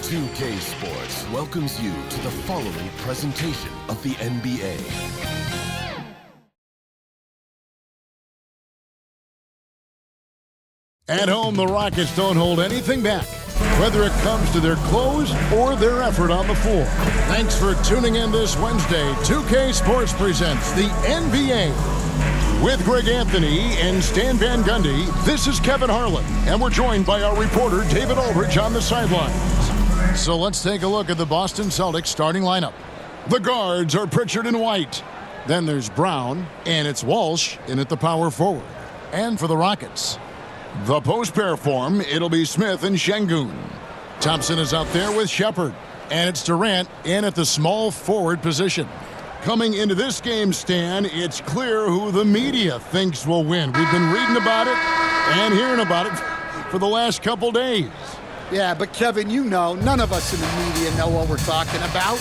2K Sports welcomes you to the following presentation of the NBA. At home, the Rockets don't hold anything back, whether it comes to their clothes or their effort on the floor. Thanks for tuning in this Wednesday. 2K Sports presents the NBA. With Greg Anthony and Stan Van Gundy, this is Kevin Harlan, and we're joined by our reporter David Aldridge on the sidelines. So let's take a look at the Boston Celtics starting lineup. The guards are Pritchard and White. Then there's Brown, and it's Walsh in at the power forward. And for the Rockets, the post pair form, it'll be Smith and Şengün. Thompson is out there with Shepard, and it's Durant in at the small forward position. Coming into this game, Stan, it's clear who the media thinks will win. We've been reading about it and hearing about it for the last couple days. Yeah, but Kevin, you know, none of us in the media know what we're talking about.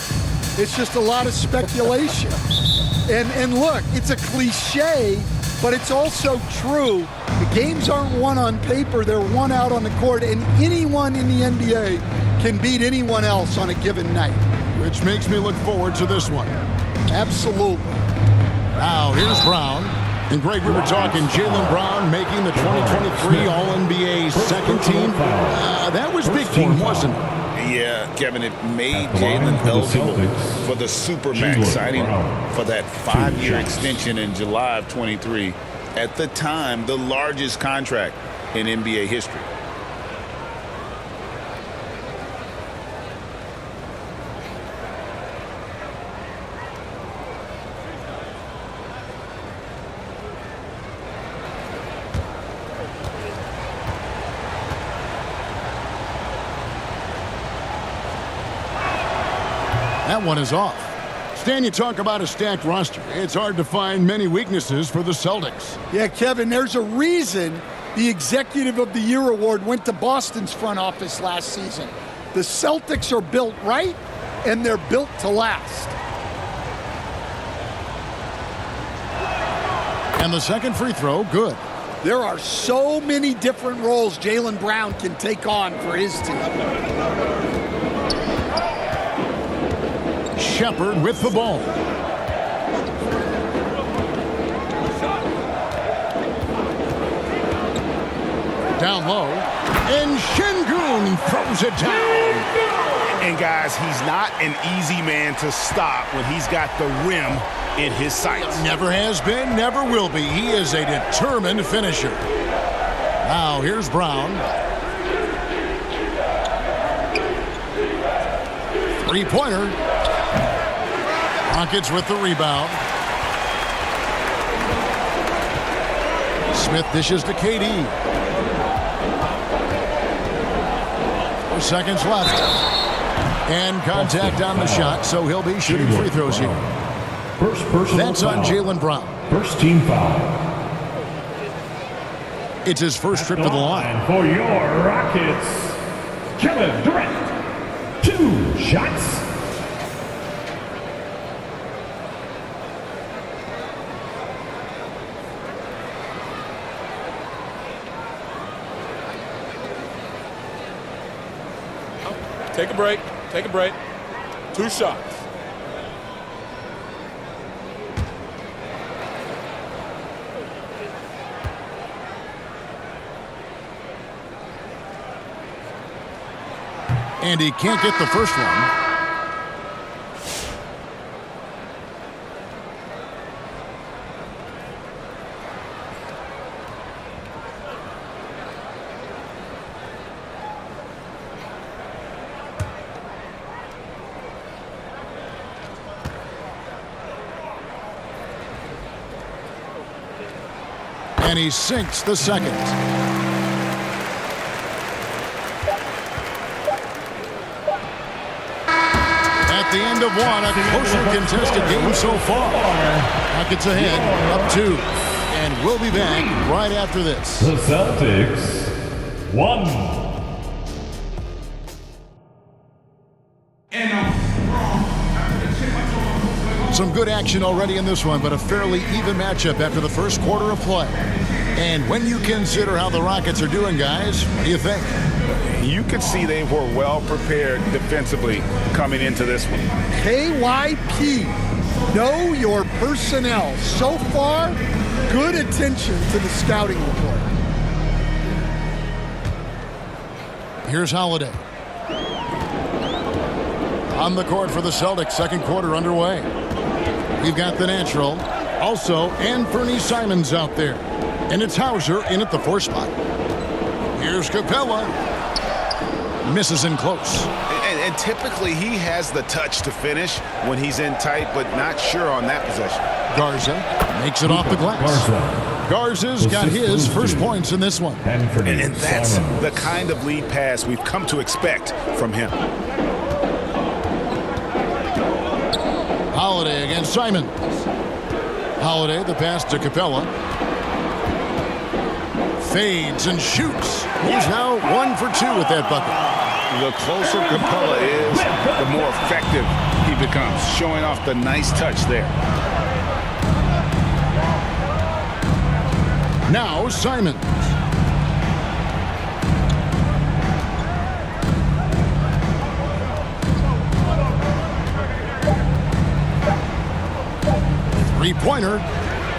It's just a lot of speculation. And look, it's a cliche, but it's also true. The games aren't won on paper, they're won out on the court, and anyone in the NBA can beat anyone else on a given night. Which makes me look forward to this one. Absolutely. Now, here's Brown. And Greg, we were talking Jaylen Brown making the 2023 All-NBA second team. That was big for him, wasn't it? Yeah, Kevin, it made Jaylen eligible for the Supermax signing for that 5-year extension in July of 23. At the time, the largest contract in NBA history. That one is off. Stan, you talk about a stacked roster. It's hard to find many weaknesses for the Celtics. Yeah, Kevin, there's a reason the Executive of the Year award went to Boston's front office last season. The Celtics are built right, and they're built to last. And the second free throw, good. There are so many different roles Jaylen Brown can take on for his team. Shepard with the ball. Down low. And Şengün throws it down. And guys, he's not an easy man to stop when he's got the rim in his sights. Never has been, never will be. He is a determined finisher. Now here's Brown. Three-pointer. Rockets with the rebound. Smith dishes to KD. 4 seconds left. And contact on the shot, so he'll be shooting free throws here. That's on Jaylen Brown. First team foul. It's his first trip to the line. For your Rockets, Kevin Durant. 2 shots. Take a break. Take a break. 2 shots. And he can't get the first one. And he sinks the second. At the end of one, a closer contested game so far. Rockets ahead, up 2. And we'll be back right after this. The Celtics, 1. Some good action already in this one, but a fairly even matchup after the first quarter of play. And when you consider how the Rockets are doing, guys, what do you think? You could see they were well prepared defensively coming into this one. KYP, know your personnel. So far, good attention to the scouting report. Here's Holiday. On the court for the Celtics, second quarter underway. We've got the natural. Also, Anthony Simons out there. And it's Hauser in at the 4 spot. Here's Capella. Misses in close. And typically he has the touch to finish when he's in tight, but not sure on that possession. Garza makes it off the glass. Garza's got his first points in this one. And that's the kind of lead pass we've come to expect from him. Holiday against Simon. Holiday, the pass to Capella. Fades and shoots. He's now 1 for 2 with that bucket. The closer Capella is, the more effective he becomes, showing off the nice touch there. Now Simons. Three-pointer.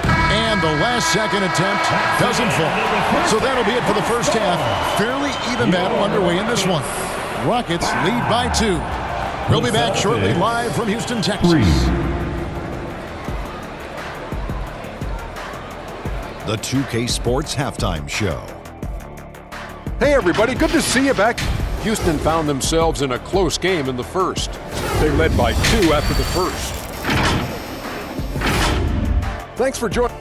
And the last second attempt doesn't fall. So that'll be it for the first half. Fairly even battle underway in this one. Rockets lead by 2. We'll be back shortly live from Houston, Texas. The 2K Sports Halftime Show. Hey everybody, good to see you back. Houston found themselves in a close game in the first. They led by 2 after the first. Thanks for joining.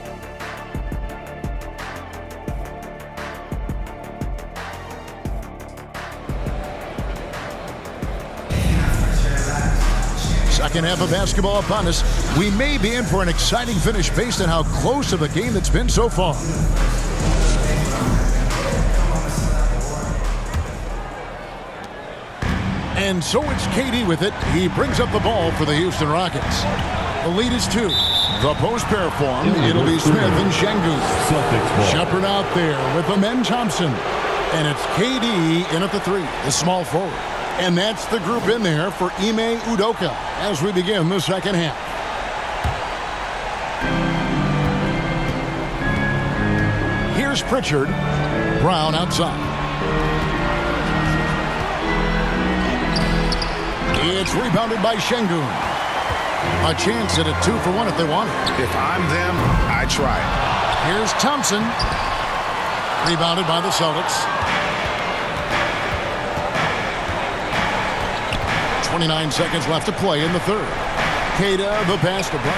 Second half of basketball upon us. We may be in for an exciting finish based on how close of a game it's been so far. And so it's KD with it. He brings up the ball for the Houston Rockets. The lead is 2. The post pair form. It'll be Smith and Şengün. Shepard out there with Amen Thompson. And it's KD in at the 3, the small forward. And that's the group in there for Ime Udoka as we begin the second half. Here's Pritchard. Brown outside. It's rebounded by Şengün. A chance at a 2 for 1 if they want it. If I'm them, I try it. Here's Thompson. Rebounded by the Celtics. 29 seconds left to play in the third. Queta, the pass to Brown.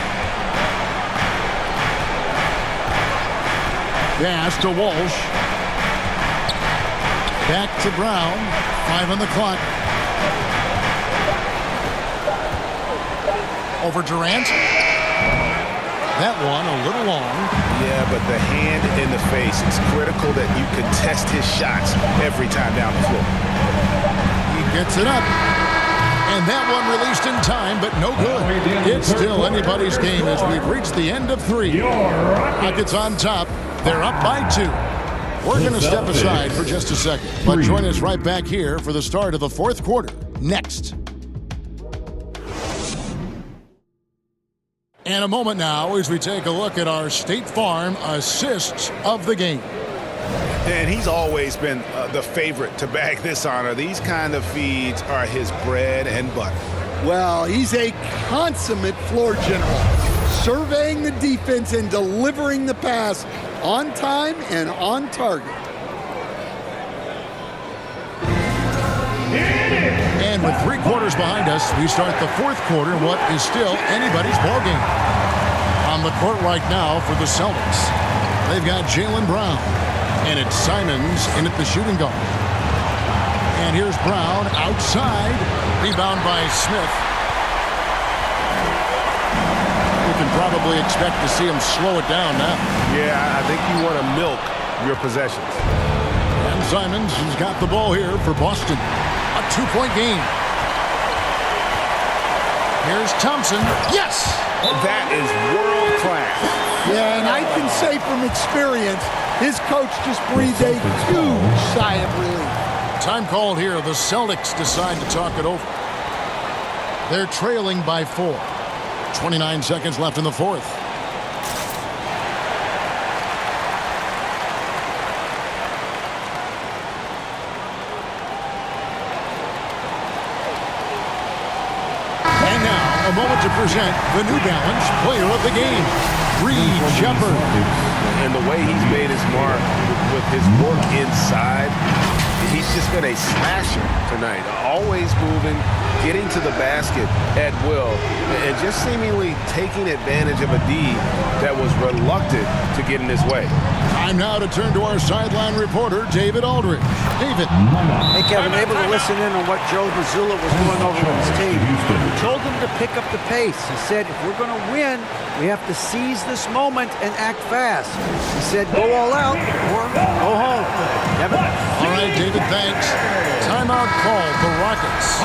Pass to Walsh. Back to Brown. 5 on the clock. Over Durant. That one a little long. Yeah, but the hand in the face. It's critical that you contest his shots every time down the floor. He gets it up. And that one released in time, but no good. It's still anybody's game as we've reached the end of 3. Rockets on top. They're up by 2. We're going to step aside for just a second, but join us right back here for the start of the fourth quarter next. And a moment now as we take a look at our State Farm assists of the game. And he's always been the favorite to bag this honor. These kind of feeds are his bread and butter. Well, he's a consummate floor general, surveying the defense and delivering the pass on time and on target. And with 3 quarters behind us, we start the fourth quarter in what is still anybody's ballgame. On the court right now for the Celtics, they've got Jaylen Brown. And it's Simons in at the shooting guard. And here's Brown outside. Rebound by Smith. We can probably expect to see him slow it down now. Yeah, I think you want to milk your possessions. And Simons has got the ball here for Boston. A 2-point game. Here's Thompson. Yes! That is world class. Yeah, and I can say from experience, his coach just breathed a huge sigh of relief. Time called here. The Celtics decide to talk it over. They're trailing by 4. 29 seconds left in the fourth. And now, a moment to present the New Balance Player of the Game, Reed Shepherd. And the way he's made his mark with his work inside, he's just been a slasher tonight. Always moving, getting to the basket at will, and just seemingly taking advantage of a D that was reluctant to get in his way. Time now to turn to our sideline reporter, David Aldridge. David. Hey, Kevin, able to listen in on what Joe Mazzulla was doing over with his team. He told them to pick up the pace. He said, if we're going to win, we have to seize this moment and act fast. He said, go all out or go home. Kevin? All right, David, thanks. Timeout called the Rockets.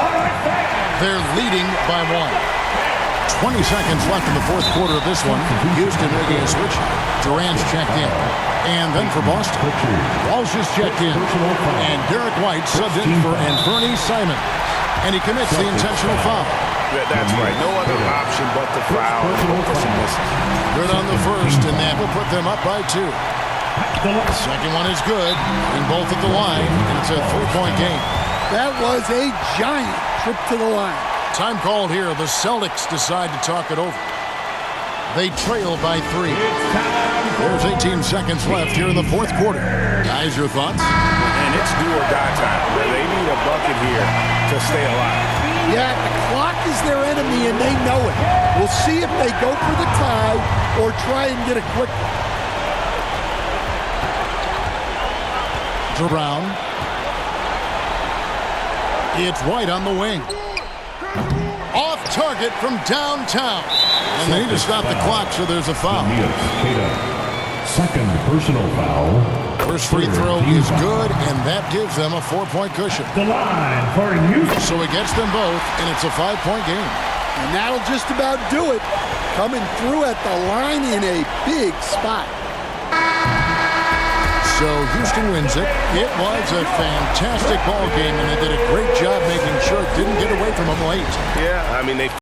They're leading by 1. 20 seconds left in the fourth quarter of this one. Houston making a switch. Durant's checked in. And then for Boston, Walsh is checked in. And Derek White subbed in for Anthony Simon. And he commits the intentional foul. That's right. No other option but the foul. Good on the first, and that will put them up by 2. The second one is good, and both at the line, and it's a 3-point game. That was a giant trip to the line. Time called here. The Celtics decide to talk it over. They trail by 3. There's 18 seconds left here in the fourth quarter. Guys, your thoughts? And it's do or die time. They need a bucket here to stay alive. Yeah, the clock is their enemy, and they know it. We'll see if they go for the tie or try and get a quick one. Brown. It's White on the wing. Off target from downtown. And they need to stop the clock, so there's a foul. Second personal foul. First free throw is good, and that gives them a 4-point cushion. The line for Houston. So it gets them both, and it's a 5-point game. And that'll just about do it. Coming through at the line in a big spot. So Houston wins it. It was a fantastic ball game, and they did a great job making sure it didn't get away from them late. Yeah, I mean, they